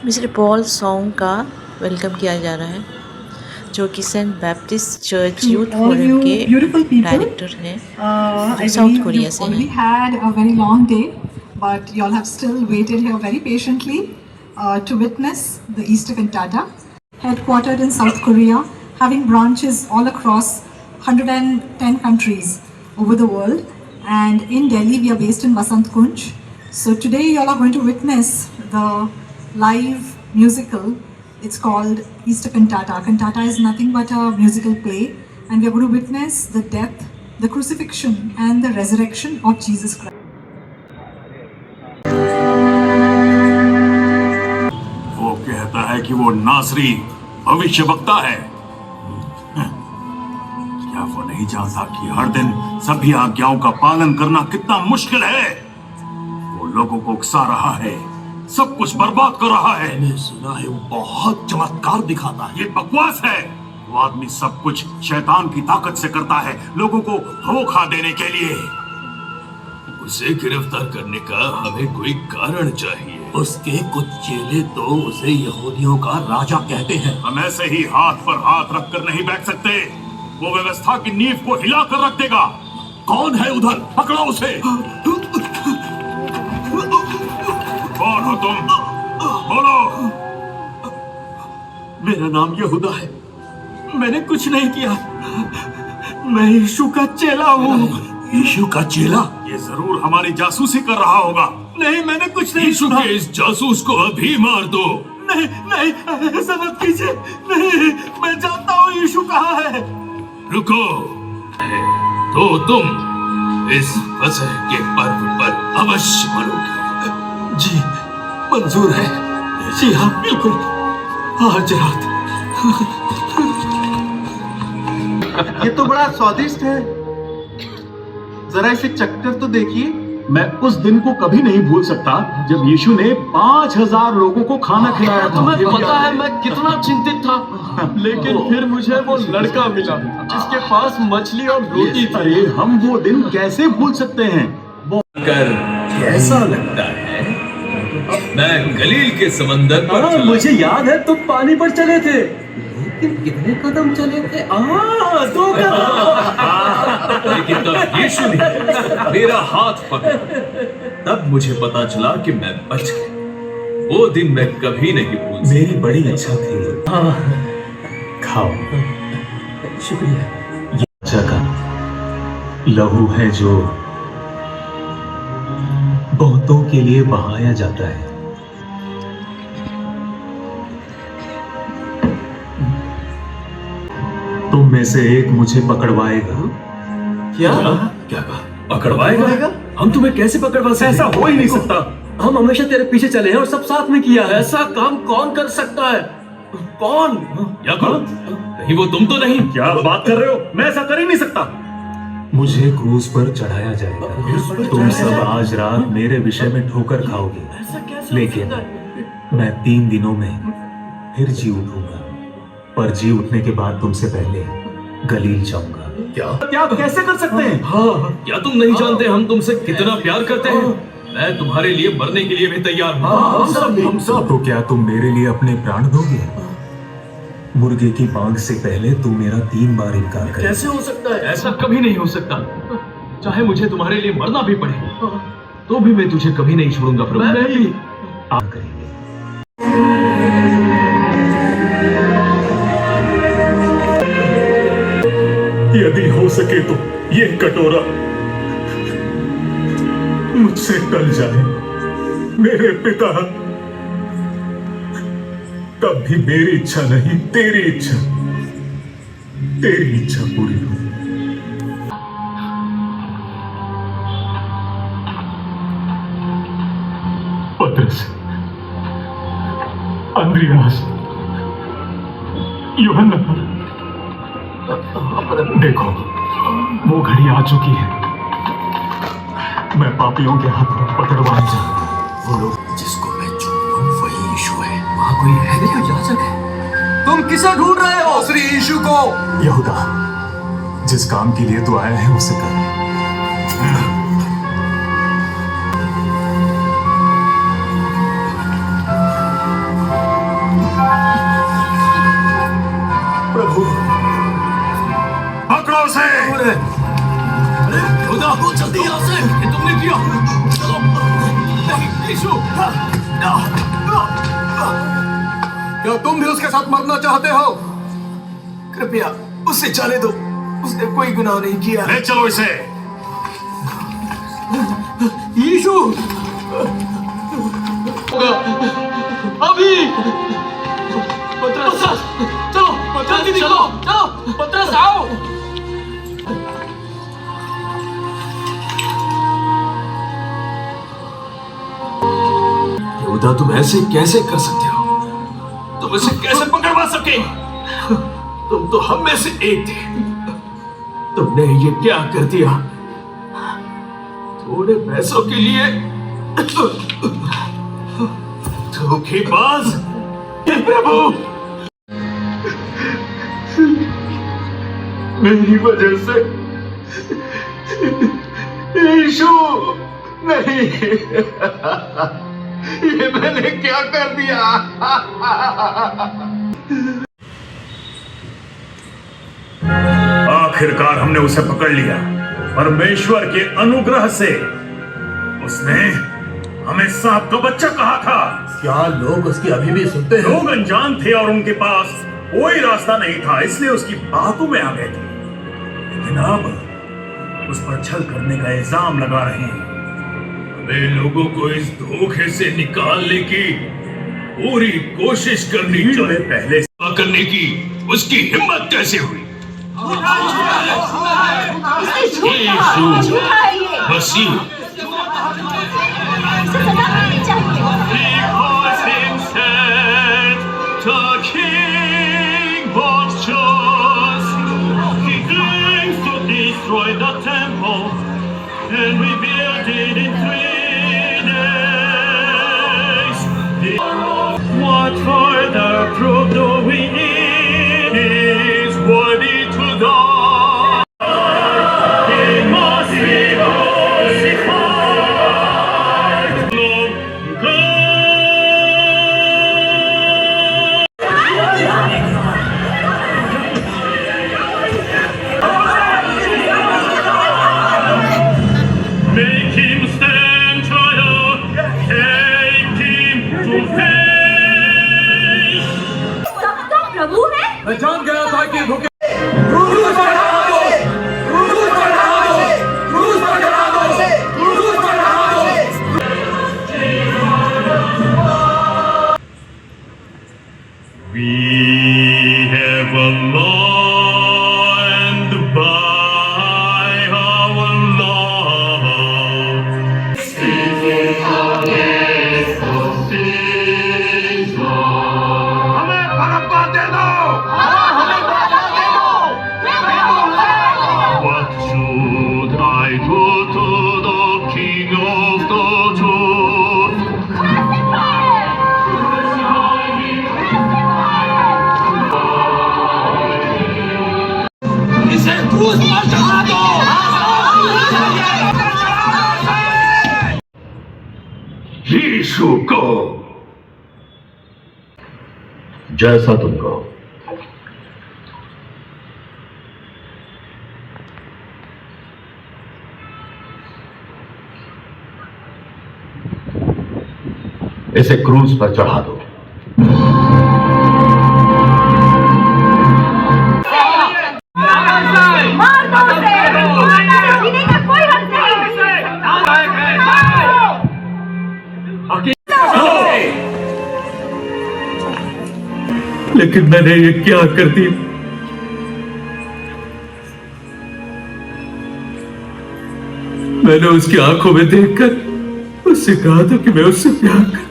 Mister Paul Song का welcome किया जा रहा है, जो कि Saint Baptist Church Youth To all Forum you के beautiful people, डायरेक्टर हैं, जो I south believe Korea you've से already हैं। had a very long day, but y'all have still waited here very patiently to witness the Easter Cantata, headquartered in South Korea, having branches all across 110 countries over the world. And in Delhi, we are based in Vasant Kunj. So today, y'all are going to witness the live musical. It's called Easter Cantata. Cantata is nothing but a musical play, and we are going to witness the death, the crucifixion, and the resurrection of Jesus Christ. वो कहता है कि वो नासरी भविष्यवक्ता है। क्या वो नहीं जानता कि हर दिन सभी आज्ञाओं का पालन करना कितना मुश्किल है? वो लोगों को उकसा रहा है, सब कुछ बर्बाद कर रहा है। मैंने सुना है वो बहुत चमत्कार दिखाता है। ये बकवास है। वो आदमी सब कुछ शैतान की ताकत से करता है, लोगों को धोखा देने के लिए। उसे गिरफ्तार करने का हमें कोई कारण चाहिए। उसके कुछ चेले तो उसे यहूदियों का राजा कहते हैं। हम ऐसे ही हाथ पर हाथ रखकर नहीं बैठ सकते। वो व्यवस्था की नींव को हिला कर रख देगा। कौन है उधर? पकड़ो उसे। कौन हो तुम? बोलो। मेरा नाम यहूदा है। मैंने कुछ नहीं किया। मैं यीशु का चेला हूँ। यीशु का चेला? ये जरूर हमारी जासूसी कर रहा होगा। नहीं, मैंने कुछ नहीं यीशु सुना। के इस जासूस को अभी मार दो। नहीं नहीं, ऐसा मत कीजिए। नहीं, मैं जानता हूँ यीशु कहाँ है। रुको। तो तुम इस फसह के पर्व पर अवश्य मरोगे। जी मंजूर है। जी हाँ, बिल्कुल। आज रात। ये तो बड़ा स्वादिष्ट है। जरा इसे चखकर तो देखिए। मैं उस दिन को कभी नहीं भूल सकता जब यीशु ने 5000 लोगों को खाना खिलाया था। तुम्हें पता है मैं कितना चिंतित था, लेकिन फिर मुझे वो लड़का मिला जिसके पास मछली और रोटी थी। अरे हम वो दिन कैसे भूल सकते हैं? कर कैसा लगता है? मैं गलील के समंदर पर चला। मुझे याद है तुम पानी पर चले थे। लेकिन कितने कदम चले थे? 2 कदम। लेकिन तब यीशु ने मेरा हाथ पकड़ा। तब मुझे पता चला कि मैं बच गया। वो दिन मैं कभी नहीं भूल सकता। मेरी बड़ी इच्छा थी। खाओ। शुक्रिया। ये जगह लहू है जो बहुतों के लिए बहाया जाता है। तुम में से एक मुझे पकड़वाएगा। क्या कहा? पकड़वाएगा? हम तुम्हें कैसे पकड़वा सकते? ऐसा हो ही नहीं सकता। हम हमेशा तेरे पीछे चले हैं और सब साथ में किया है। ऐसा काम कौन कर सकता है? कौन? याकूब, कहीं वो तुम तो नहीं? क्या बात कर रहे हो? मैं ऐसा कर ही नहीं सकता। मुझे क्रूज पर चढ़ाया जाएगा। तुम सब आज रात मेरे विषय में ठोकर खाओगे, लेकिन मैं 3 दिनों में फिर जी उठूंगा। पर जी उठने के बाद तुमसे पहले गलील जाऊंगा। क्या कैसे कर सकते हैं? क्या तुम नहीं जानते हम तुमसे कितना प्यार करते हैं? मैं तुम्हारे लिए मरने के लिए भी तैयार हूँ। हम सब। तो क्या तुम मेरे लिए अपने प्राण दोगे? मुर्गे की बांग से पहले तू मेरा 3 बार इनकार करे। कैसे हो सकता है? ऐसा कभी नहीं हो सकता। चाहे मुझे तुम्हारे लिए मरना भी पड़े, तो भी मैं तुझे कभी नहीं छोड़ूंगा प्रभु। मैं भी। आप करेंगे। यदि हो सके तो ये कटोरा मुझसे टल जाए। मेरे पिता, तब भी मेरी इच्छा नहीं, तेरी इच्छा पूरी हो। पतरस, अंद्रियास, यूहन्ना, देखो वो घड़ी आ चुकी है। मैं पापियों के हाथों पकड़वाया जाऊं। वो लोग जिसको मैं चुन लूं वही यीशु है। वहां कोई है नहीं, याचक है। तुम किसे ढूंढ रहे हो? श्री यीशु को। यहूदा, जिस काम के लिए तू आया है उसे कर। भागो जल्दी यहाँ से। ये तुमने किया। चलो। नहीं, यीशु। क्या तुम भी उसके साथ मरना चाहते हो? कृपया उसे जाने दो, उसने कोई गुनाह नहीं किया। ले चलो इसे। यीशु अभी पतरस, चलो जल्दी निकलो, चलो पतरस आओ। यहूदा, तुम ऐसे कैसे कर सकते हो? तुम इसे कैसे पकड़वा सके? तुम तो हम में से एक थे। तुमने ये क्या कर दिया? थोड़े पैसों के लिए धोखेबाज। प्रभु, मेरी वजह से यीशु, नहीं, ये मैंने क्या कर दिया? आखिरकार हमने उसे पकड़ लिया। परमेश्वर के अनुग्रह से उसने हमें सांप का बच्चा कहा था। क्या लोग उसकी अभी भी सुनते हैं? लोग अनजान थे और उनके पास कोई रास्ता नहीं था, इसलिए उसकी बातों में आ गए थे। लेकिन अब उस पर छल करने का इल्जाम लगा रहे हैं। हमें लोगों को इस धोखे से निकालने की पूरी कोशिश करनी चाहिए। पहले करने की उसकी हिम्मत कैसे हुई? मसीह destroyed the temple and rebuilt it in 3 days. What further proof do we need? Is worthy to die. He must be crucified. Lord God. Make him stand trial, take him to face. सब तो प्रभु है। मैं जान गया था कि धोखे We have a land by our love. हमें बरब्बा दे दो। What should I do to the King of the Jews? इसे क्रूस पर चढ़ा दो। यीशु को जैसा तुम कहो। इसे क्रूस पर चढ़ा दो। मार दो उसे। जीने का कोई हक नहीं। लेकिन मैंने ये क्या कर दी? मैंने उसकी आंखों में देखकर उससे कहा था कि मैं उससे प्यार करता।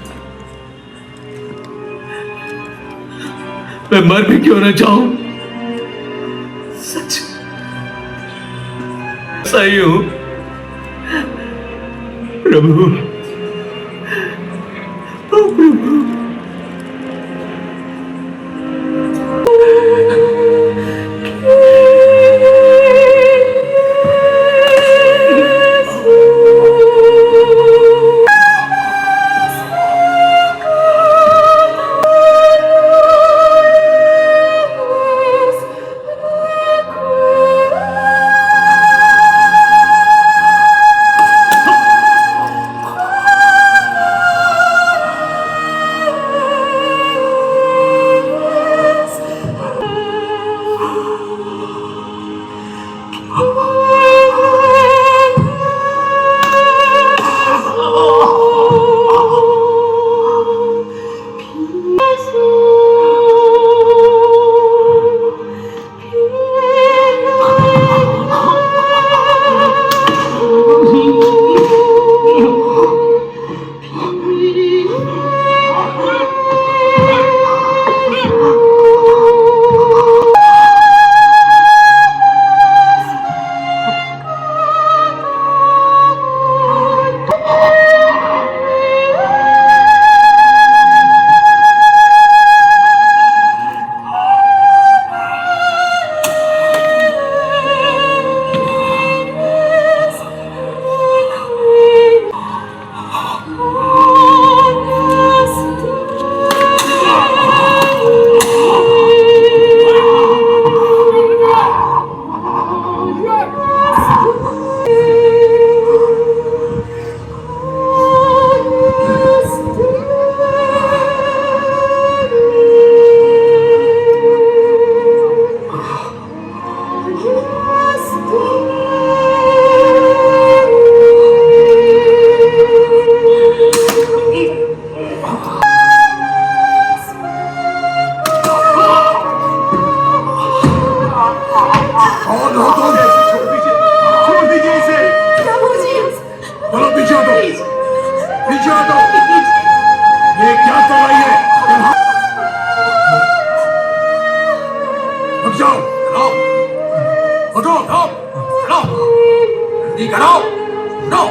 मैं मर भी क्यों ना जाऊं, सच सही हूं। प्रभु, ओ प्रभु, डराओ no.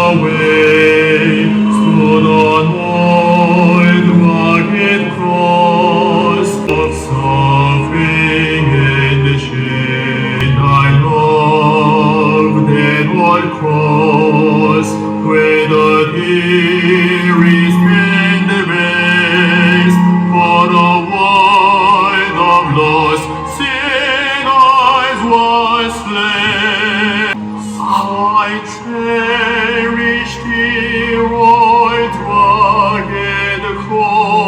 away stood an old rugged cross of suffering and shame. I loved that old cross where the tear is in the base for the wine of lost sinners was slain. I cherish the old rugged cross,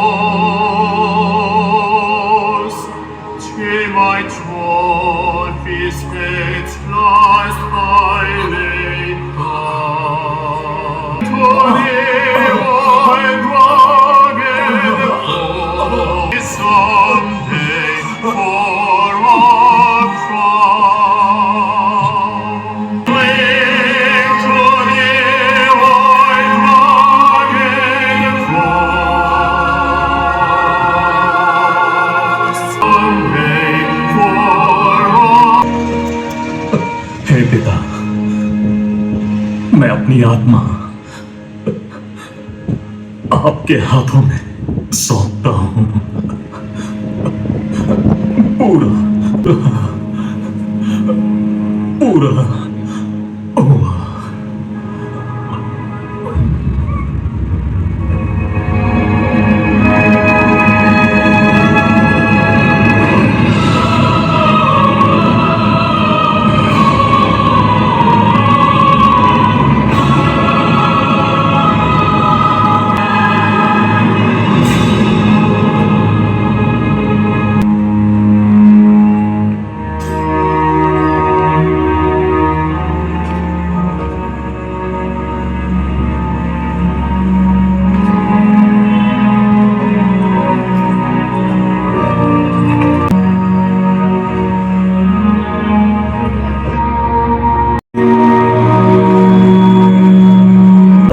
till my trophies its last I lay down. To the old rugged cross, someday for our crown. Cling to the old rugged cross, someday for our हे पिता, मैं अपनी आत्मा आपके हाथों में सौंपता हूं। पूरा पूरा हुआ।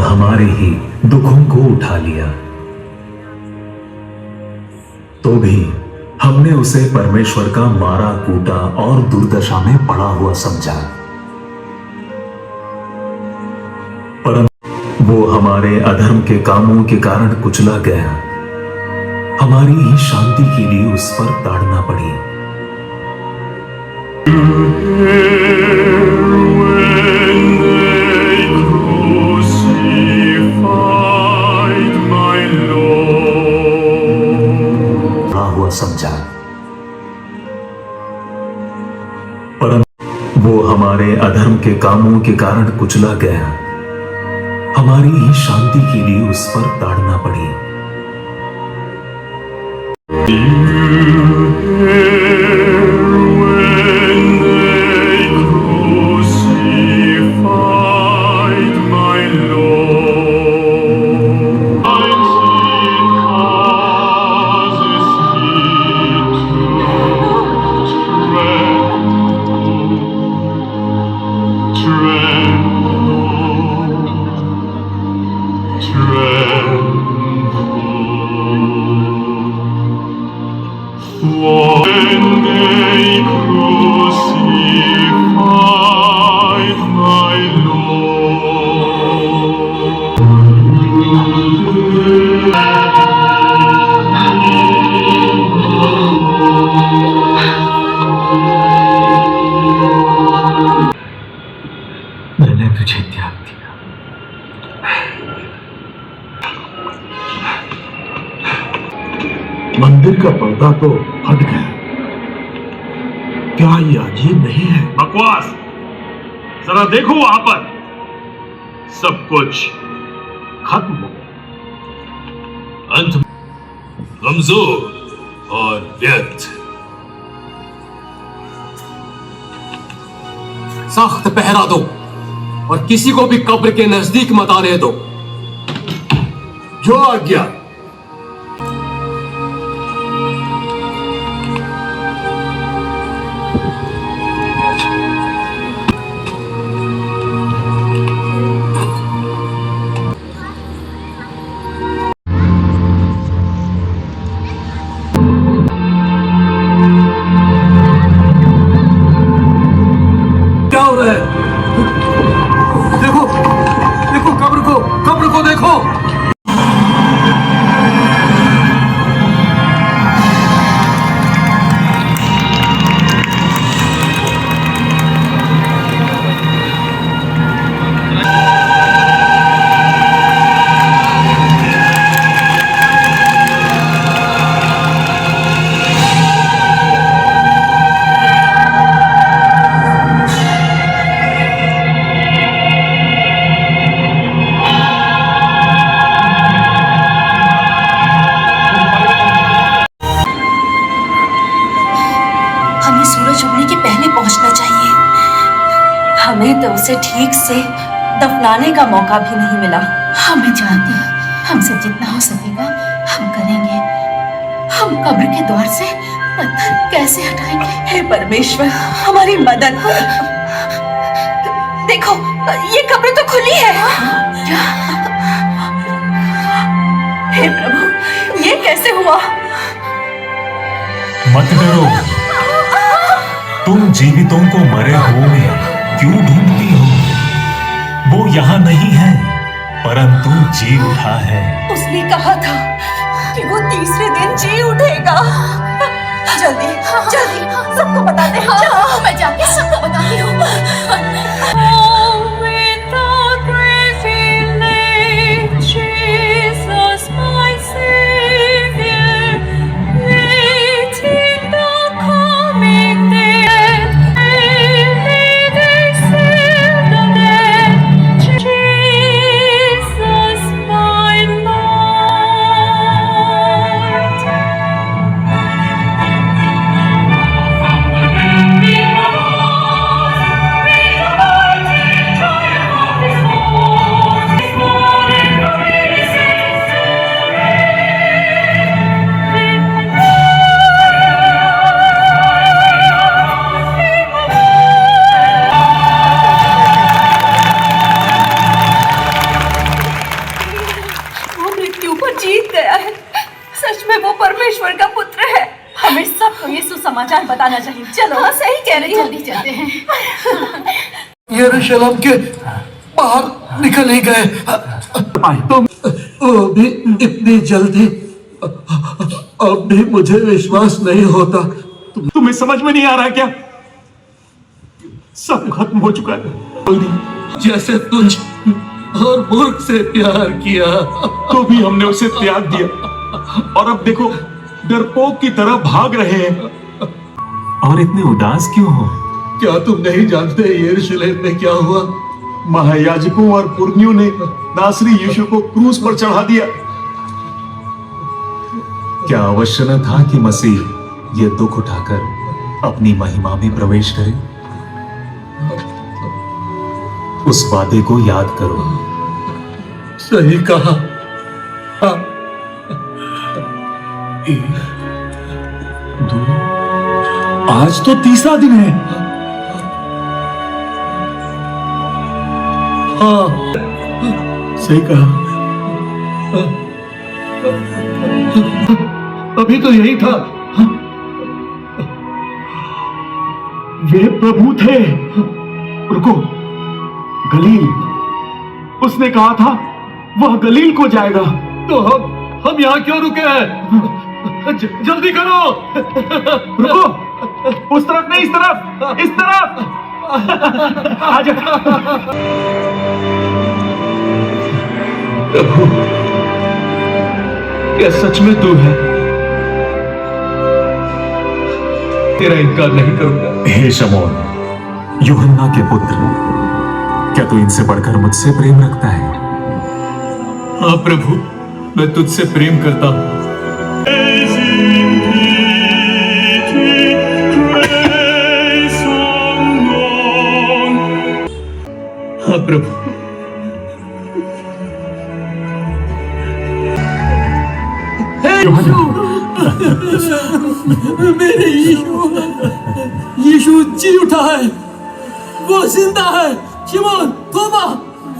हमारे ही दुखों को उठा लिया, तो भी हमने उसे परमेश्वर का मारा कूटा और दुर्दशा में पड़ा हुआ समझा। परंतु वो हमारे अधर्म के कामों के कारण कुचला गया, हमारी ही शांति के लिए उस पर ताड़ना पड़ी। समझा, परंतु वो हमारे अधर्म के कामों के कारण कुचला गया, हमारी ही शांति के लिए उस पर ताड़ना पड़ी। मैंने तुझे त्याग दिया। मंदिर का पर्दा तो हट गया, क्या ये अजीब नहीं है? बकवास, जरा देखो वहां पर, सब कुछ खत्म हो गया। अंत कमजोर और व्यर्थ। सख्त पहरा दो और किसी को भी कब्र के नजदीक मत आने दो। जो आज्ञा। क्या हो रहा है? देखो देखो, कब्र को देखो। हमें सूरज उगने के पहले पहुंचना चाहिए। हमें तो उसे ठीक से दफनाने का मौका भी नहीं मिला। हमें जानते हैं, हमसे जितना हो सकेगा हम करेंगे। हम कब्र के द्वार से पत्थर कैसे हटाएंगे? हे परमेश्वर, हमारी मदद कर। देखो, ये कब्र तो खुली है। हे प्रभु, ये कैसे हुआ? मत डरो, तुम जीवितों को मरे हुए में क्यों ढूंढती हो? वो यहाँ नहीं है, परंतु जी उठा है। उसने कहा था कि वो तीसरे दिन जी उठेगा। जल्दी जल्दी सबको बता दे। जाओ, मैं जाके सबको बताती हूँ। जीत गया है। सच में वो परमेश्वर का पुत्र है। हमें सबको ये सुसमाचार बताना चाहिए। चलो, हाँ सही कह रही हो। जल्दी चलते हैं। यरूशलेम के बाहर निकल ही गए। तुम भी इतनी जल्दी? अब भी मुझे विश्वास नहीं होता। तुम्हें समझ में नहीं आ रहा क्या? सब खत्म हो चुका है। जैसे तुझ और मूर्ख से प्यार किया, तो भी हमने उसे त्याग दिया, और अब देखो डरपोक की तरह भाग रहे हैं। और इतने उदास क्यों हो? क्या तुम नहीं जानते यरूशलेम में क्या हुआ? महायाजकों और पुरनियों ने नासरी यीशु को क्रूस पर चढ़ा दिया। क्या अवश्य न था कि मसीह ये दुख उठाकर अपनी महिमा में प्रवेश करे? उस वादे को याद करो। सही कहा। हाँ। 1, 2, आज तो तीसरा दिन है। हाँ, सही कहा। अभी तो यही था। वे प्रभु थे। रुको, गलील, उसने कहा था वह गलील को जाएगा। तो हम यहाँ क्यों रुके हैं? जल्दी करो। रुको, उस तरफ नहीं, इस तरफ, इस तरफ। आजा। प्रभु, क्या सच में तू है? तेरा इनकार नहीं करूंगा। हे शमौन, यूहन्ना के पुत्र, क्या तू इनसे बढ़कर मुझसे प्रेम रखता है? हाँ प्रभु, मैं तुझसे प्रेम करता हूँ। हाँ प्रभु। मेरे यीशु जी उठा है, वो जिंदा है। शिमोन, तोबा,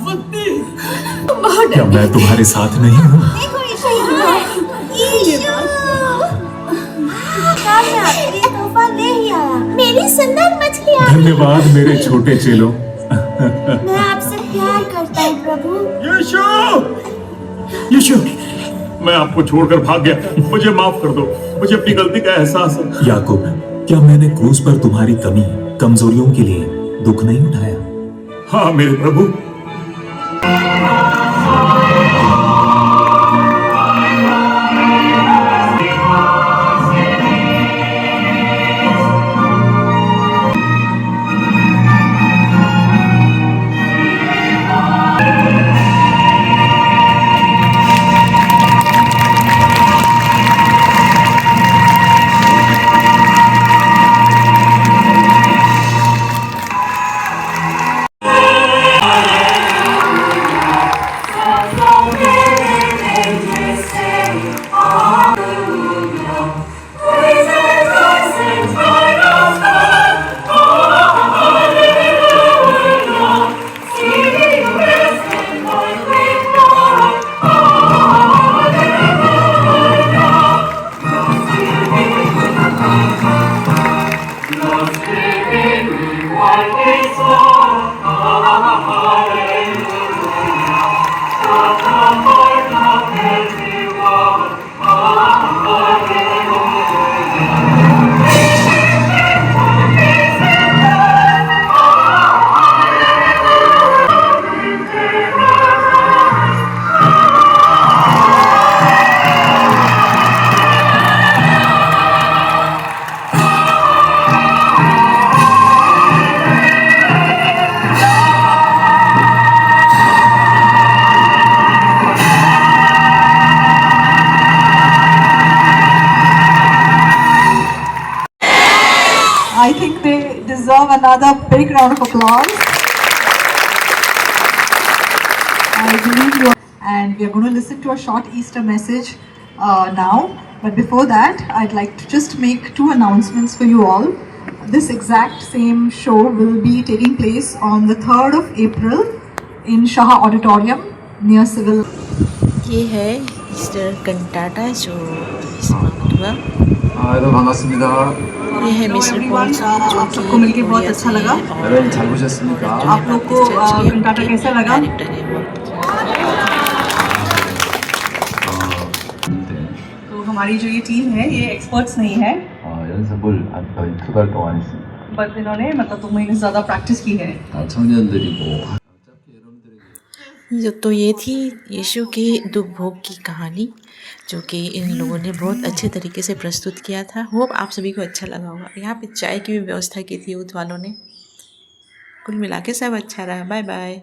वत्ती। क्या मैं तुम्हारे साथ नहीं हूँ? मेरी सुंदर मछलियाँ। धन्यवाद मेरे छोटे चेलों। मैं आपसे प्यार करता हूँ प्रभु। यीशु, यीशु, मैं आपको छोड़कर भाग गया, मुझे माफ कर दो। मुझे अपनी गलती का एहसास है। याकूब, क्या मैंने क्रूस पर तुम्हारी कमी, कमजोरियों के लिए दुख नहीं उठाया? हाँ मेरे प्रभु। I think they deserve another big round of applause. I believe you are, and we are going to listen to a short Easter message now. But before that, I'd like to just make two announcements for you all. This exact same show will be taking place on the 3rd of April in Shaha Auditorium near Civil. ये है Easter कंटाटा जो समाप्त हुआ। 반갑습니다. ये है mister Paul Smith जो कि सबको मिलके बहुत अच्छा लगा। 여러분 잘 보셨습니까? आप लोग को कंटाटा कैसा लगा? डायरेक्टर है वो। तो हमारी जो ये टीम है ये एक्सपर्ट्स नहीं है, 연습을 한 거의 2달 동안 했습니다. बट इन्होंने मतलब 2 महीने से ज़्यादा प्रैक्टिस की है। 청년들이고 तो ये थी यीशु की दुख भोग की कहानी जो कि इन लोगों ने बहुत अच्छे तरीके से प्रस्तुत किया था। होप आप सभी को अच्छा लगा होगा। यहाँ पे चाय की भी व्यवस्था की थी यूथ वालों ने। कुल मिला के सब अच्छा रहा। Bye bye.